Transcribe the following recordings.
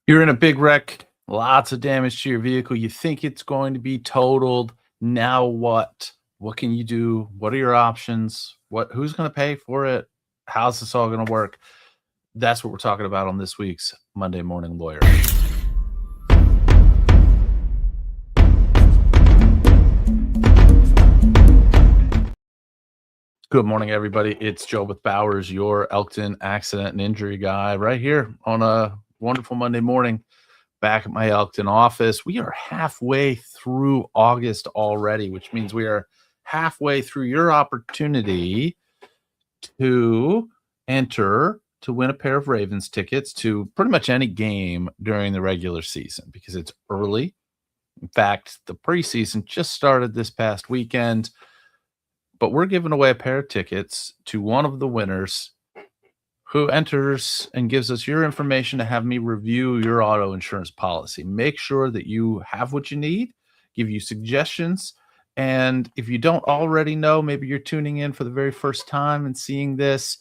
You're in a big wreck, lots of damage to your vehicle. You think it's going to be totaled. Now what? What can you do? What are your options? Who's going to pay for it? How's this all going to work? That's what we're talking about on this week's Monday Morning Lawyer. Good morning, everybody. It's Joe with Bowers, your Elkton accident and injury guy, right here on a wonderful Monday morning back at my Elkton office. We are halfway through August already, which means we are halfway through your opportunity to enter to win a pair of Ravens tickets to pretty much any game during the regular season because it's early. In fact, the preseason just started this past weekend, but we're giving away a pair of tickets to one of the winners who enters and gives us your information to have me review your auto insurance policy. Make sure that you have what you need, give you suggestions. And if you don't already know, maybe you're tuning in for the very first time and seeing this.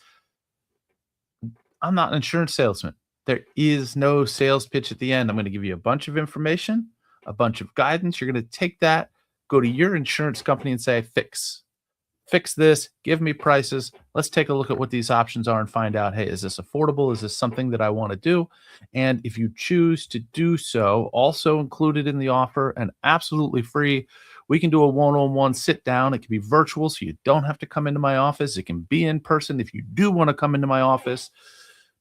I'm not an insurance salesman. There is no sales pitch at the end. I'm going to give you a bunch of information, a bunch of guidance. You're going to take that, go to your insurance company and say, fix this, give me prices. Let's take a look at what these options are and find out, hey, is this affordable? Is this something that I want to do? And if you choose to do so, also included in the offer and absolutely free, we can do a one-on-one sit down. It can be virtual, so you don't have to come into my office. It can be in person if you do want to come into my office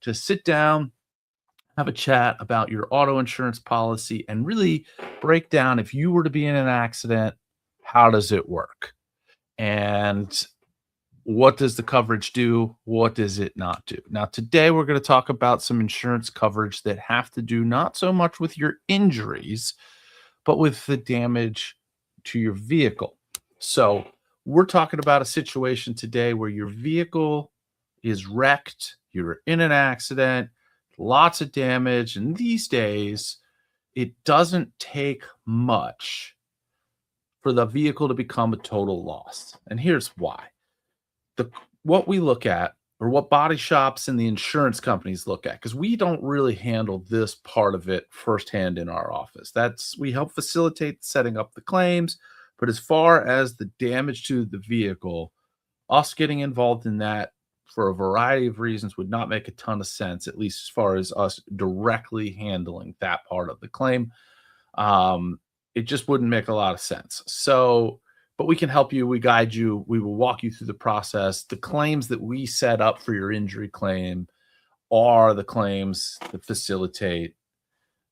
to sit down, have a chat about your auto insurance policy, and really break down, if you were to be in an accident, how does it work? And what does the coverage do? What does it not do? Now, today we're going to talk about some insurance coverage that have to do not so much with your injuries, but with the damage to your vehicle. So we're talking about a situation today where your vehicle is wrecked, you're in an accident, lots of damage, and these days it doesn't take much for the vehicle to become a total loss. And here's why. What we look at, or what body shops and the insurance companies look at, because we don't really handle this part of it firsthand in our office. We help facilitate setting up the claims, but as far as the damage to the vehicle, us getting involved in that for a variety of reasons would not make a ton of sense, at least as far as us directly handling that part of the claim. It just wouldn't make a lot of sense. So, but we can help you. We guide you. We will walk you through the process. The claims that we set up for your injury claim are the claims that facilitate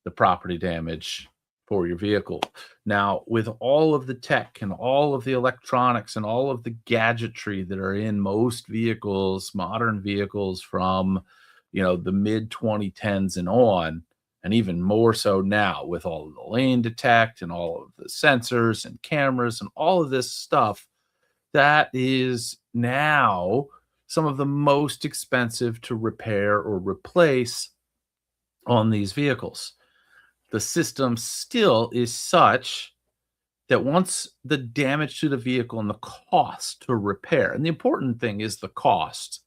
the property damage for your vehicle. Now, with all of the tech and all of the electronics and all of the gadgetry that are in most vehicles, modern vehicles from, the mid 2010s and on, and even more so now with all of the lane detect and all of the sensors and cameras and all of this stuff, that is now some of the most expensive to repair or replace on these vehicles. The system still is such that once the damage to the vehicle and the cost to repair, and the important thing is the cost,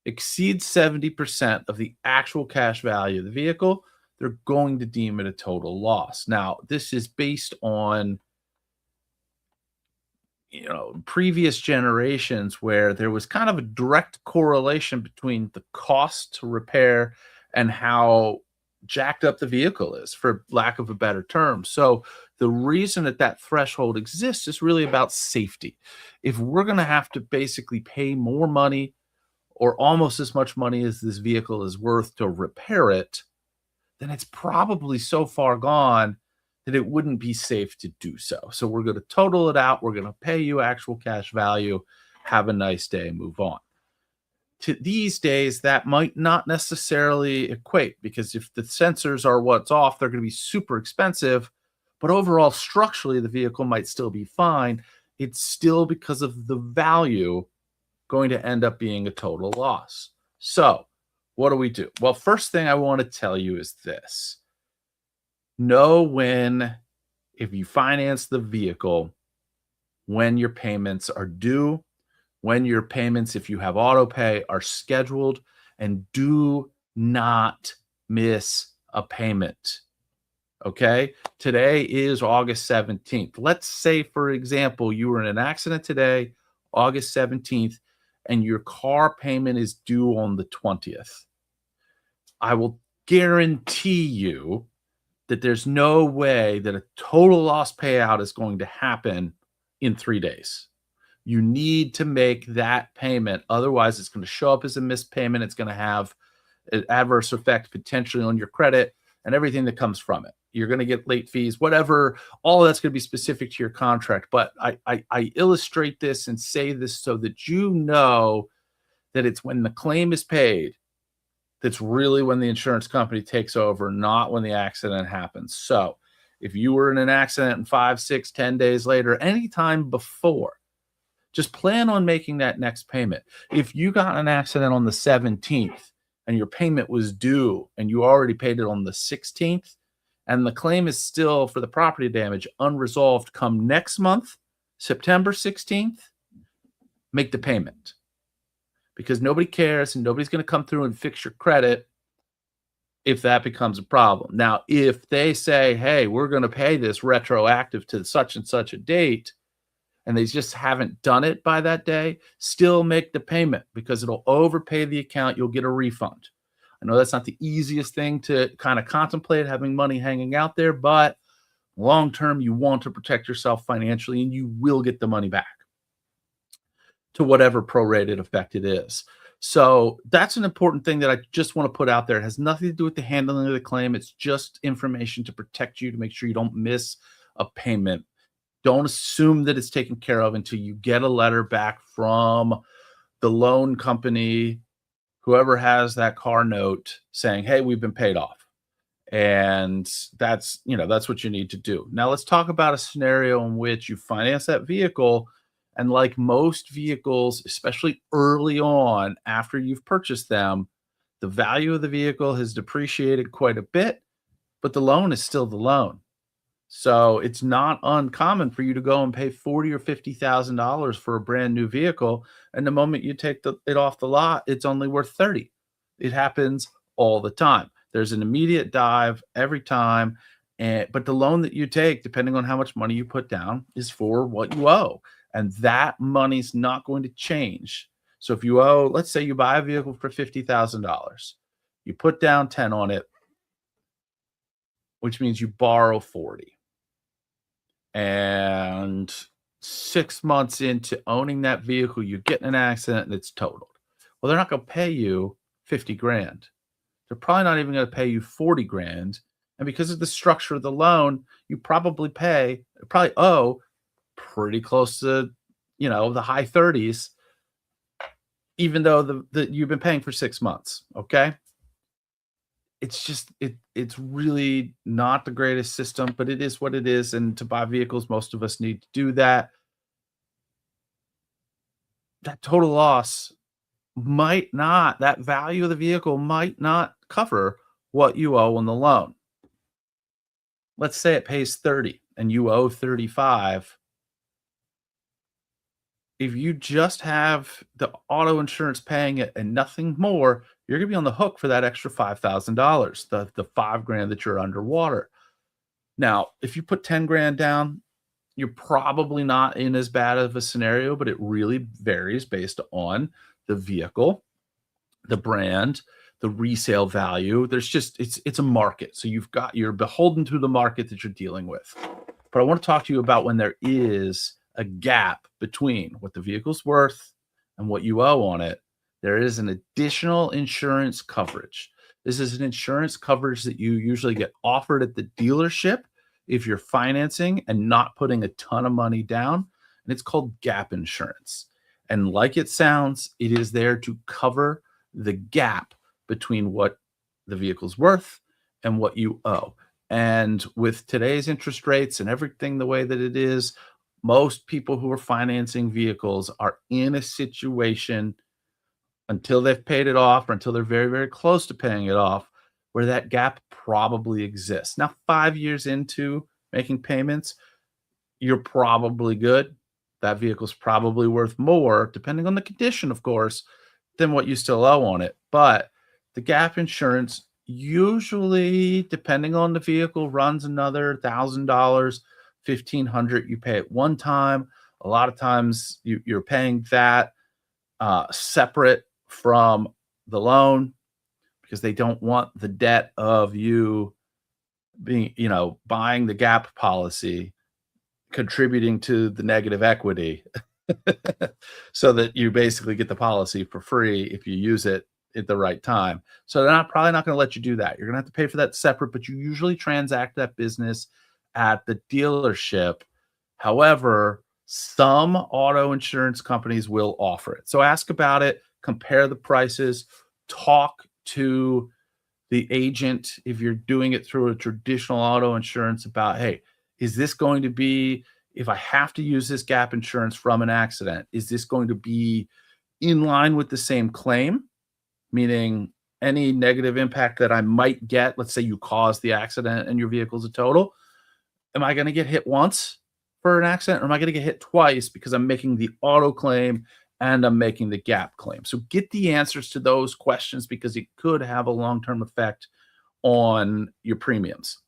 exceeds 70% of the actual cash value of the vehicle, they're going to deem it a total loss. Now, this is based on previous generations where there was kind of a direct correlation between the cost to repair and how jacked up the vehicle is, for lack of a better term. So the reason that threshold exists is really about safety. If we're going to have to basically pay more money or almost as much money as this vehicle is worth to repair it, then it's probably so far gone that it wouldn't be safe to do so. So we're going to total it out. We're going to pay you actual cash value. Have a nice day, move on. To these days, that might not necessarily equate, because if the sensors are what's off, they're going to be super expensive. But overall, structurally, the vehicle might still be fine. It's still, because of the value, going to end up being a total loss. So what do we do? Well, first thing I want to tell you is this. Know when, if you finance the vehicle, when your payments are due, when your payments, if you have auto pay, are scheduled, and do not miss a payment. Okay. Today is August 17th. Let's say, for example, you were in an accident today, August 17th, and your car payment is due on the 20th. I will guarantee you that there's no way that a total loss payout is going to happen in 3 days. You need to make that payment. Otherwise, it's going to show up as a missed payment. It's going to have an adverse effect potentially on your credit and everything that comes from it. You're going to get late fees, whatever. All of that's going to be specific to your contract. But I illustrate this and say this so that you know that it's when the claim is paid that's really when the insurance company takes over, not when the accident happens. So if you were in an accident and 5, 6, 10 days later, anytime before, just plan on making that next payment. If you got in an accident on the 17th and your payment was due and you already paid it on the 16th, and the claim is still for the property damage unresolved come next month, September 16th, make the payment, because nobody cares and nobody's going to come through and fix your credit if that becomes a problem. Now, if they say, hey, we're going to pay this retroactive to such and such a date, and they just haven't done it by that day, still make the payment, because it'll overpay the account. You'll get a refund. I know that's not the easiest thing to kind of contemplate, having money hanging out there, but long term, you want to protect yourself financially, and you will get the money back to whatever prorated effect it is. So that's an important thing that I just want to put out there. It has nothing to do with the handling of the claim. It's just information to protect you, to make sure you don't miss a payment. Don't assume that it's taken care of until you get a letter back from the loan company, whoever has that car note, saying, hey, we've been paid off. And that's what you need to do. Now let's talk about a scenario in which you finance that vehicle. And like most vehicles, especially early on after you've purchased them, the value of the vehicle has depreciated quite a bit, but the loan is still the loan. So it's not uncommon for you to go and pay $40,000 or $50,000 for a brand new vehicle, and the moment you take it off the lot, it's only worth 30. It happens all the time. There's an immediate dive every time, but the loan that you take, depending on how much money you put down, is for what you owe, and that money's not going to change. So if you owe, let's say you buy a vehicle for $50,000, you put down 10 on it, which means you borrow 40. And 6 months into owning that vehicle, you get in an accident and it's totaled. Well, they're not going to pay you 50 grand. They're probably not even going to pay you 40 grand. And because of the structure of the loan, you probably owe pretty close to, the high 30s, even though you've been paying for 6 months. Okay. It's just it's really not the greatest system, but it is what it is. And to buy vehicles, most of us need to do that. That total loss that value of the vehicle might not cover what you owe on the loan. Let's say it pays 30 and you owe 35. If you just have the auto insurance paying it and nothing more, you're going to be on the hook for that extra $5,000, the 5 grand that you're underwater. Now, if you put 10 grand down, you're probably not in as bad of a scenario, but it really varies based on the vehicle, the brand, the resale value. It's a market. So you're beholden to the market that you're dealing with. But I want to talk to you about when there is a gap between what the vehicle's worth and what you owe on it. There is an additional insurance coverage. This is an insurance coverage that you usually get offered at the dealership if you're financing and not putting a ton of money down. And it's called gap insurance. And like it sounds, it is there to cover the gap between what the vehicle's worth and what you owe. And with today's interest rates and everything the way that it is, most people who are financing vehicles are in a situation, until they've paid it off or until they're very, very close to paying it off, where that gap probably exists. Now, 5 years into making payments, you're probably good. That vehicle's probably worth more, depending on the condition, of course, than what you still owe on it. But the gap insurance Usually, depending on the vehicle, runs another $1,000, 1,500. You pay it one time. A lot of times you're paying that separate from the loan because they don't want the debt of you being, buying the gap policy contributing to the negative equity so that you basically get the policy for free if you use it at the right time. So they're probably not going to let you do that. You're going to have to pay for that separate, but you usually transact that business at the dealership. However, some auto insurance companies will offer it. So ask about it, compare the prices, talk to the agent if you're doing it through a traditional auto insurance about, hey, is this going to be, if I have to use this gap insurance from an accident, is this going to be in line with the same claim? Meaning any negative impact that I might get, let's say you caused the accident and your vehicle's a total, am I going to get hit once for an accident, or am I going to get hit twice because I'm making the auto claim and I'm making the gap claim? So get the answers to those questions because it could have a long-term effect on your premiums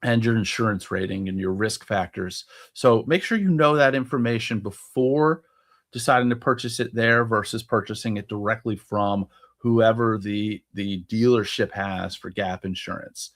and your insurance rating and your risk factors. So make sure you know that information before deciding to purchase it there versus purchasing it directly from whoever the dealership has for gap insurance.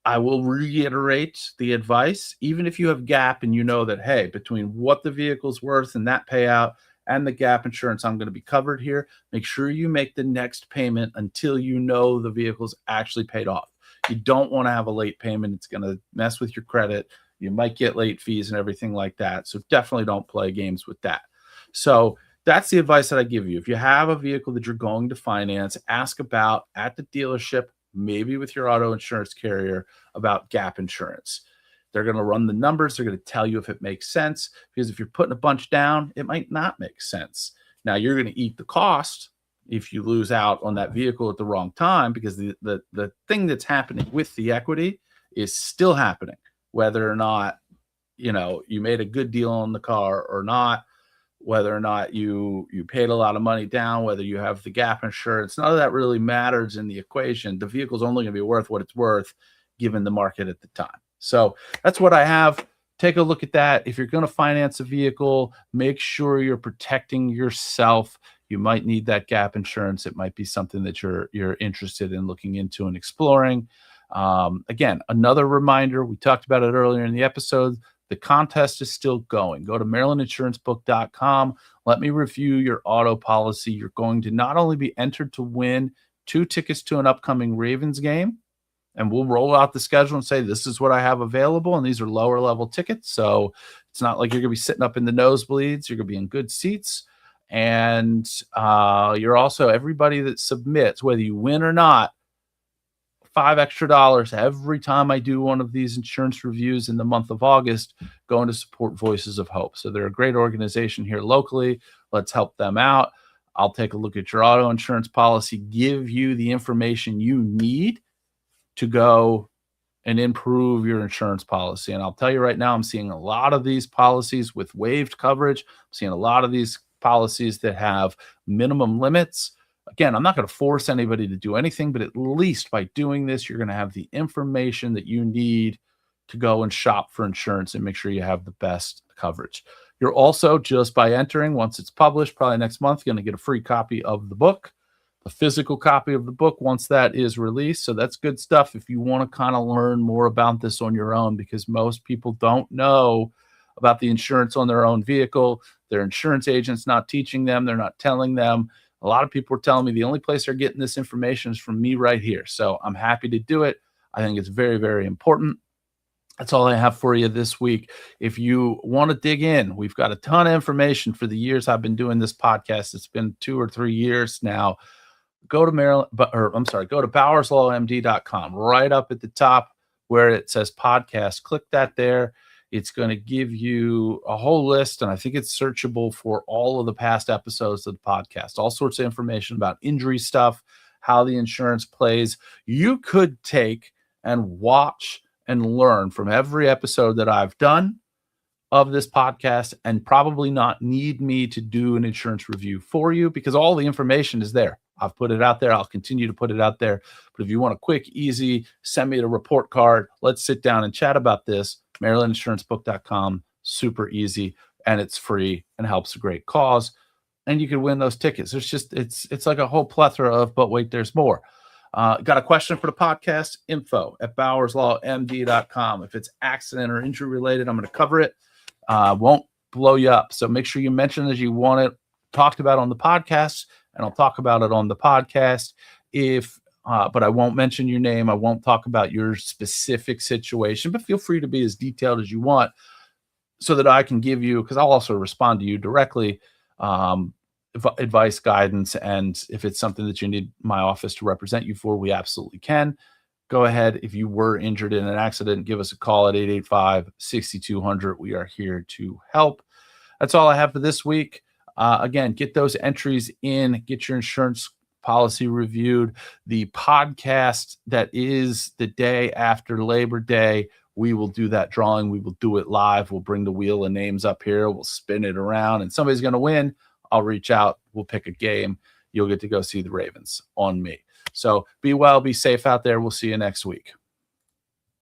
I will reiterate the advice, even if you have gap and you know that, hey, between what the vehicle's worth and that payout and the gap insurance, I'm going to be covered here. Make sure you make the next payment until you know the vehicle's actually paid off. You don't want to have a late payment. It's going to mess with your credit. You might get late fees and everything like that. So definitely don't play games with that. So that's the advice that I give you. If you have a vehicle that you're going to finance, ask about at the dealership, maybe with your auto insurance carrier, about gap insurance. They're going to run the numbers. They're going to tell you if it makes sense, because if you're putting a bunch down, it might not make sense. Now, you're going to eat the cost if you lose out on that vehicle at the wrong time, because the thing that's happening with the equity is still happening, whether or not, you made a good deal on the car or not, whether or not you paid a lot of money down, whether you have the gap insurance. None of that really matters in the equation. The vehicle's only going to be worth what it's worth given the market at the time. So that's what I have. Take a look at that. If you're going to finance a vehicle, make sure you're protecting yourself. You might need that gap insurance. It might be something that you're interested in looking into and exploring. Again, another reminder, we talked about it earlier in the episode. The contest is still going. Go to marylandinsuраncebook.com. Let me review your auto policy. You're going to not only be entered to win 2 tickets to an upcoming Ravens game, and we'll roll out the schedule and say, this is what I have available, and these are lower level tickets. So it's not like you're going to be sitting up in the nosebleeds. You're going to be in good seats. And you're also, everybody that submits, whether you win or not, $5 extra every time I do one of these insurance reviews in the month of August, going to support Voices of Hope. So they're a great organization here locally. Let's help them out. I'll take a look at your auto insurance policy, give you the information you need to go and improve your insurance policy. And I'll tell you right now, I'm seeing a lot of these policies with waived coverage. I'm seeing a lot of these policies that have minimum limits. Again, I'm not going to force anybody to do anything, but at least by doing this, you're going to have the information that you need to go and shop for insurance and make sure you have the best coverage. You're also, just by entering, once it's published, probably next month, going to get a free copy of the book, a physical copy of the book once that is released. So that's good stuff if you want to kind of learn more about this on your own, because most people don't know about the insurance on their own vehicle. Their insurance agent's not teaching them. They're not telling them. A lot of people are telling me the only place they're getting this information is from me right here. So I'm happy to do it. I think it's very, very important. That's all I have for you this week. If you want to dig in, we've got a ton of information for the years I've been doing this podcast. It's been 2 or 3 years now. Go to go to BowersLawMD.com. Right up at the top where it says podcast, click that there. It's going to give you a whole list, and I think it's searchable for all of the past episodes of the podcast, all sorts of information about injury stuff, how the insurance plays. You could take and watch and learn from every episode that I've done of this podcast and probably not need me to do an insurance review for you, because all the information is there. I've put it out there. I'll continue to put it out there. But if you want a quick, easy, send me the report card. Let's sit down and chat about this. MarylandInsuranceBook.com. Super easy, and it's free and helps a great cause. And you can win those tickets. It's like a whole plethora of, but wait, there's more. Got a question for the podcast? info@bowerslawmd.com. If it's accident or injury related, I'm going to cover it. Won't blow you up. So make sure you mention that you want it talked about on the podcast, and I'll talk about it on the podcast. But I won't mention your name. I won't talk about your specific situation, but feel free to be as detailed as you want so that I can give you, because I'll also respond to you directly, advice, guidance, and if it's something that you need my office to represent you for, we absolutely can. Go ahead. If you were injured in an accident, give us a call at 885-6200. We are here to help. That's all I have for this week. Again, get those entries in, get your insurance policy reviewed. The podcast that is the day after Labor Day, we will do that drawing. We will do it live. We'll bring the wheel of names up here. We'll spin it around, and somebody's going to win. I'll reach out. We'll pick a game. You'll get to go see the Ravens on me. So be well, be safe out there. We'll see you next week.